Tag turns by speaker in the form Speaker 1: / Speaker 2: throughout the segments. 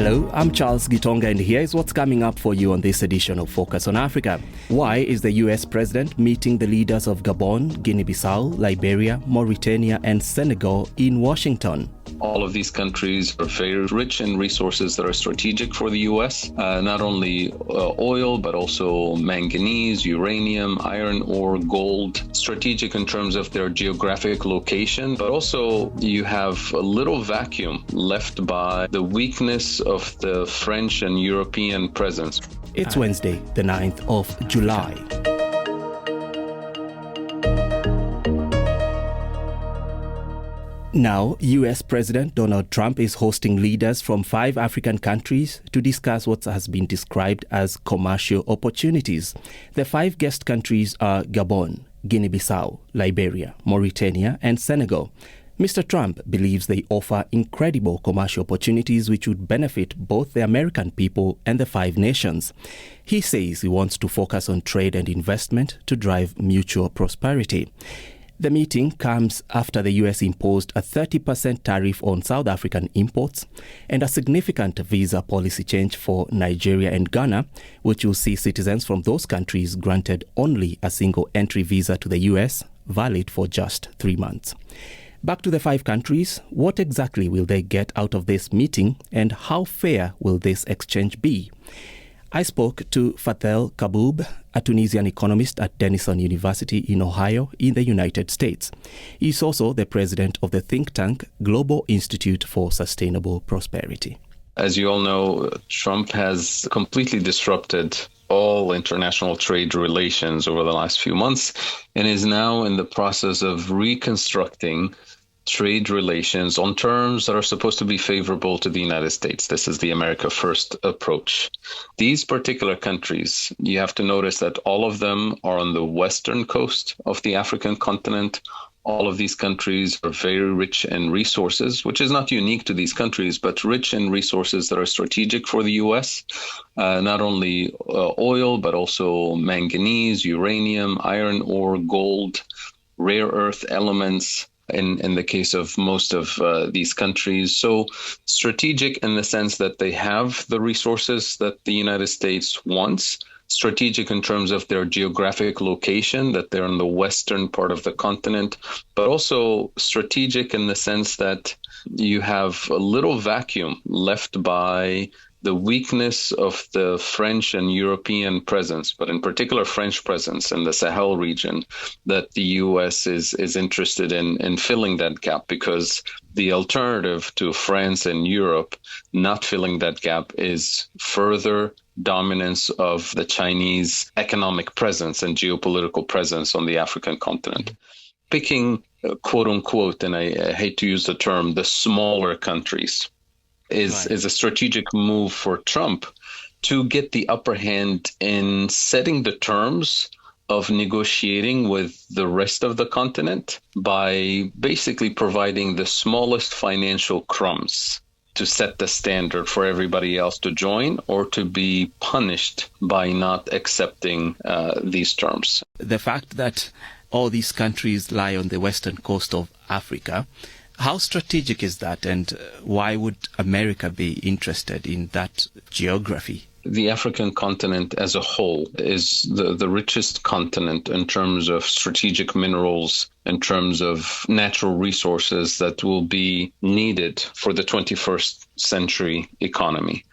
Speaker 1: Hello, I'm Charles Gitonga, and here is what's coming up for you on this edition of Focus on Africa. Why is the US president meeting the leaders of Gabon, Guinea-Bissau, Liberia, Mauritania, and Senegal in Washington?
Speaker 2: All of these countries are very rich in resources that are strategic for the U.S., not only oil, but also manganese, uranium, iron ore, gold, strategic in terms of their geographic location, but also you have a little vacuum left by the weakness of the French and European presence.
Speaker 1: It's Wednesday, the 9th of July. Now, US President Donald Trump is hosting leaders from 5 African countries to discuss what has been described as commercial opportunities. The 5 guest countries are Gabon, Guinea-Bissau, Liberia, Mauritania, and Senegal. Mr. Trump believes they offer incredible commercial opportunities which would benefit both the American people and the 5 nations. He says he wants to focus on trade and investment to drive mutual prosperity. The meeting comes after the US imposed a 30% tariff on South African imports and a significant visa policy change for Nigeria and Ghana, which will see citizens from those countries granted only a single entry visa to the US, valid for just 3 months. Back to the 5 countries, what exactly will they get out of this meeting and how fair will this exchange be? I spoke to Fadhel Kaboub, a Tunisian economist at Denison University in Ohio in the United States. He's also the president of the think tank Global Institute for Sustainable Prosperity.
Speaker 2: As you all know, Trump has completely disrupted all international trade relations over the last few months and is now in the process of reconstructing trade relations on terms that are supposed to be favorable to the United States. This is the America First approach. These particular countries, you have to notice that all of them are on the western coast of the African continent. All of these countries are very rich in resources, which is not unique to these countries, but rich in resources that are strategic for the U.S., not only oil, but also manganese, uranium, iron ore, gold, rare earth elements, in the case of most of these countries. So strategic in the sense that they have the resources that the United States wants, strategic in terms of their geographic location, that they're in the western part of the continent, but also strategic in the sense that you have a little vacuum left by the weakness of the French and European presence, but in particular French presence in the Sahel region, that the U.S. is interested in filling that gap, because the alternative to France and Europe not filling that gap is further dominance of the Chinese economic presence and geopolitical presence on the African continent. Picking, quote unquote, and I hate to use the term, the smaller countries, is a strategic move for Trump to get the upper hand in setting the terms of negotiating with the rest of the continent by basically providing the smallest financial crumbs to set the standard for everybody else to join or to be punished by not accepting these terms.
Speaker 1: The fact that all these countries lie on the western coast of Africa, how strategic is that, and why would America be interested in that geography?
Speaker 2: The African continent as a whole is the richest continent in terms of strategic minerals, in terms of natural resources that will be needed for the 21st century economy.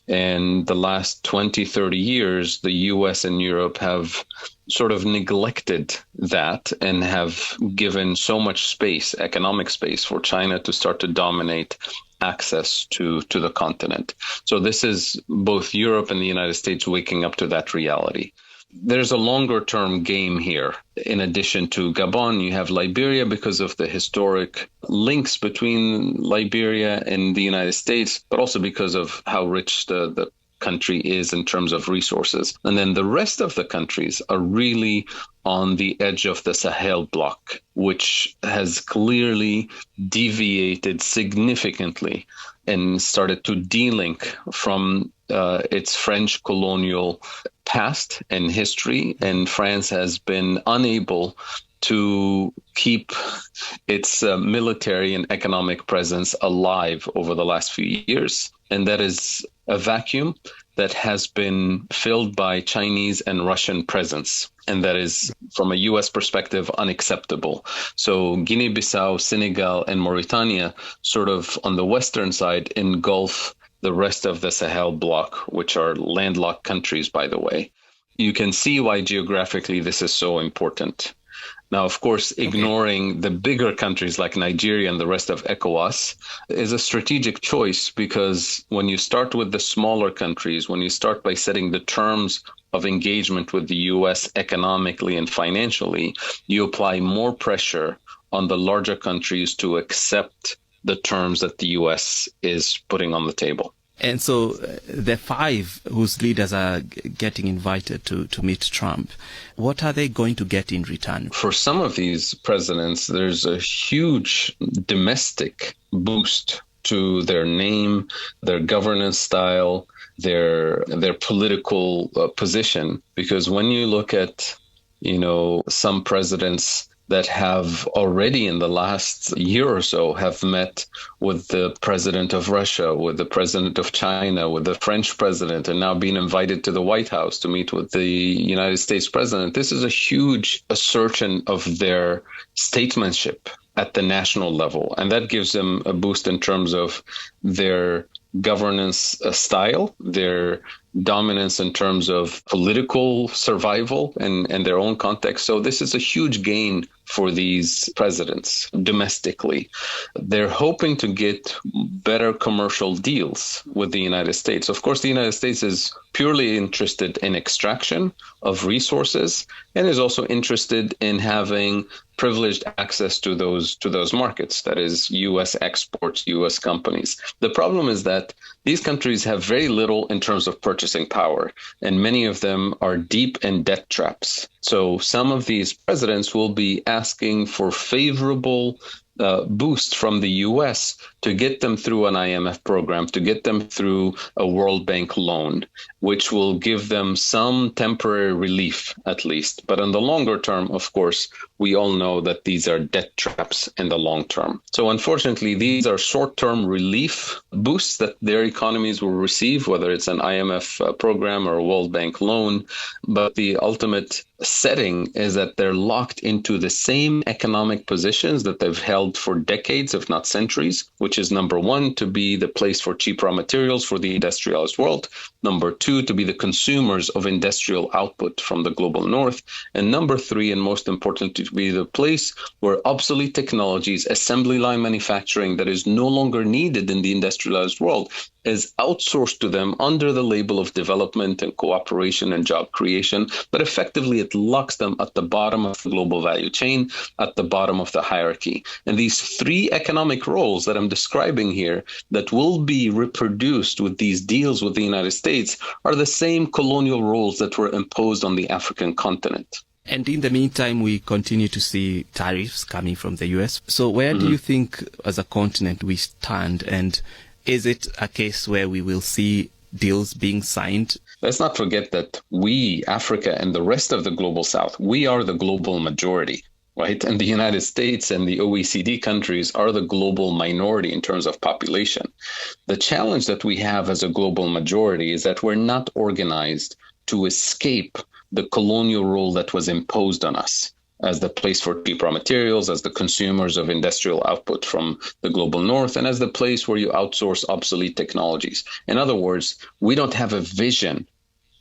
Speaker 2: And the last 20, 30 years, the US and Europe have sort of neglected that and have given so much space, economic space, for China to start to dominate access to the continent. So this is both Europe and the United States waking up to that reality. There's a longer term game here. In addition to Gabon, you have Liberia because of the historic links between Liberia and the United States, but also because of how rich the country is in terms of resources. And then the rest of the countries are really on the edge of the Sahel bloc, which has clearly deviated significantly and started to de-link from its French colonial past and history. And France has been unable to keep its military and economic presence alive over the last few years. and that is a vacuum that has been filled by Chinese and Russian presence. And that is, from a U.S. perspective, unacceptable. So Guinea-Bissau, Senegal, and Mauritania, sort of on the western side, engulf the rest of the Sahel bloc, which are landlocked countries, by the way. You can see why geographically this is so important. Now, of course, ignoring the bigger countries like Nigeria and the rest of ECOWAS is a strategic choice, because when you start with the smaller countries, when you start by setting the terms of engagement with the U.S. economically and financially, you apply more pressure on the larger countries to accept the terms that the U.S. is putting on the table.
Speaker 1: And so the five whose leaders are getting invited to meet Trump, what are they going to get in return?
Speaker 2: For some of these presidents, there's a huge domestic boost to their name, their governance style, their political position. Because when you look at, some presidents that have already in the last year or so have met with the president of Russia, with the president of China, with the French president, and now being invited to the White House to meet with the United States president. This is a huge assertion of their statesmanship at the national level. And that gives them a boost in terms of their governance style, their dominance in terms of political survival and their own context. So this is a huge gain for these presidents domestically. They're hoping to get better commercial deals with the United States. Of course, the United States is purely interested in extraction of resources and is also interested in having privileged access to those markets, that is U.S. exports, U.S. companies. The problem is that these countries have very little in terms of purchasing power, and many of them are deep in debt traps. So some of these presidents will be asking for favorable boost from the U.S. to get them through an IMF program, to get them through a World Bank loan, which will give them some temporary relief at least. But in the longer term, of course, we all know that these are debt traps in the long term. So unfortunately, these are short-term relief boosts that their economies will receive, whether it's an IMF program or a World Bank loan. But the ultimate setting is that they're locked into the same economic positions that they've held for decades, if not centuries, which is number one, to be the place for cheap raw materials for the industrialized world. Number two, to be the consumers of industrial output from the global north. And number three, and most important, to be the place where obsolete technologies, assembly line manufacturing that is no longer needed in the industrialized world, is outsourced to them under the label of development and cooperation and job creation. But effectively, it locks them at the bottom of the global value chain, at the bottom of the hierarchy. And these three economic roles that I'm describing here that will be reproduced with these deals with the United States are the same colonial roles that were imposed on the African continent.
Speaker 1: And in the meantime, we continue to see tariffs coming from the U.S. So where do you think, as a continent, we stand? And is it a case where we will see deals being signed?
Speaker 2: Let's not forget that we, Africa, and the rest of the global south, we are the global majority, right? And the United States and the OECD countries are the global minority in terms of population. The challenge that we have as a global majority is that we're not organized to escape the colonial role that was imposed on us as the place for cheap raw materials, as the consumers of industrial output from the global north, and as the place where you outsource obsolete technologies. In other words, we don't have a vision,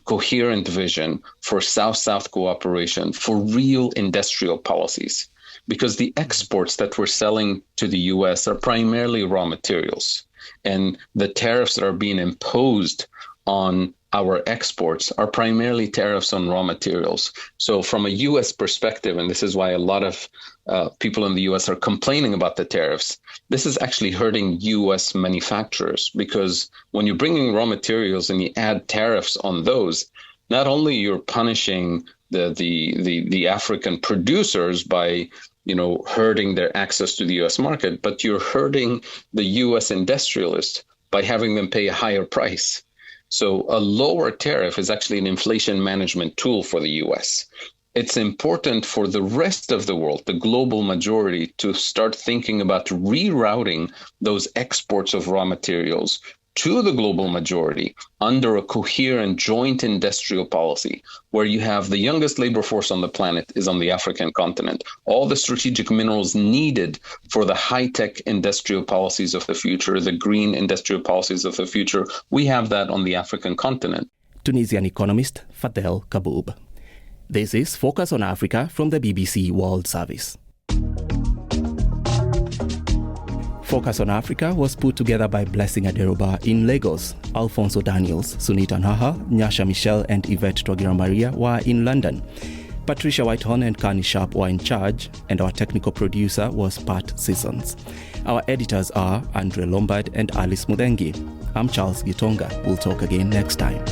Speaker 2: coherent vision for South-South cooperation, for real industrial policies, because the exports that we're selling to the U.S. are primarily raw materials, and the tariffs that are being imposed on our exports are primarily tariffs on raw materials. So from a U.S. perspective, and this is why a lot of people in the U.S. are complaining about the tariffs, this is actually hurting U.S. manufacturers, because when you're bringing raw materials and you add tariffs on those, not only you're punishing the African producers by hurting their access to the U.S. market, but you're hurting the U.S. industrialists by having them pay a higher price. So a lower tariff is actually an inflation management tool for the U.S. It's important for the rest of the world, the global majority, to start thinking about rerouting those exports of raw materials to the global majority under a coherent joint industrial policy, where you have the youngest labor force on the planet is on the African continent. All the strategic minerals needed for the high-tech industrial policies of the future, the green industrial policies of the future, we have that on the African continent.
Speaker 1: Tunisian economist Fadhel Kaboub. This is Focus on Africa from the BBC World Service. Focus on Africa was put together by Blessing Aderoba in Lagos. Alfonso Daniels, Sunita Naha, Nyasha Michelle and Yvette Twagira Maria were in London. Patricia Whitehorn and Kani Sharp were in charge, and our technical producer was Pat Seasons. Our editors are Andre Lombard and Alice Mudengi. I'm Charles Gitonga. We'll talk again next time.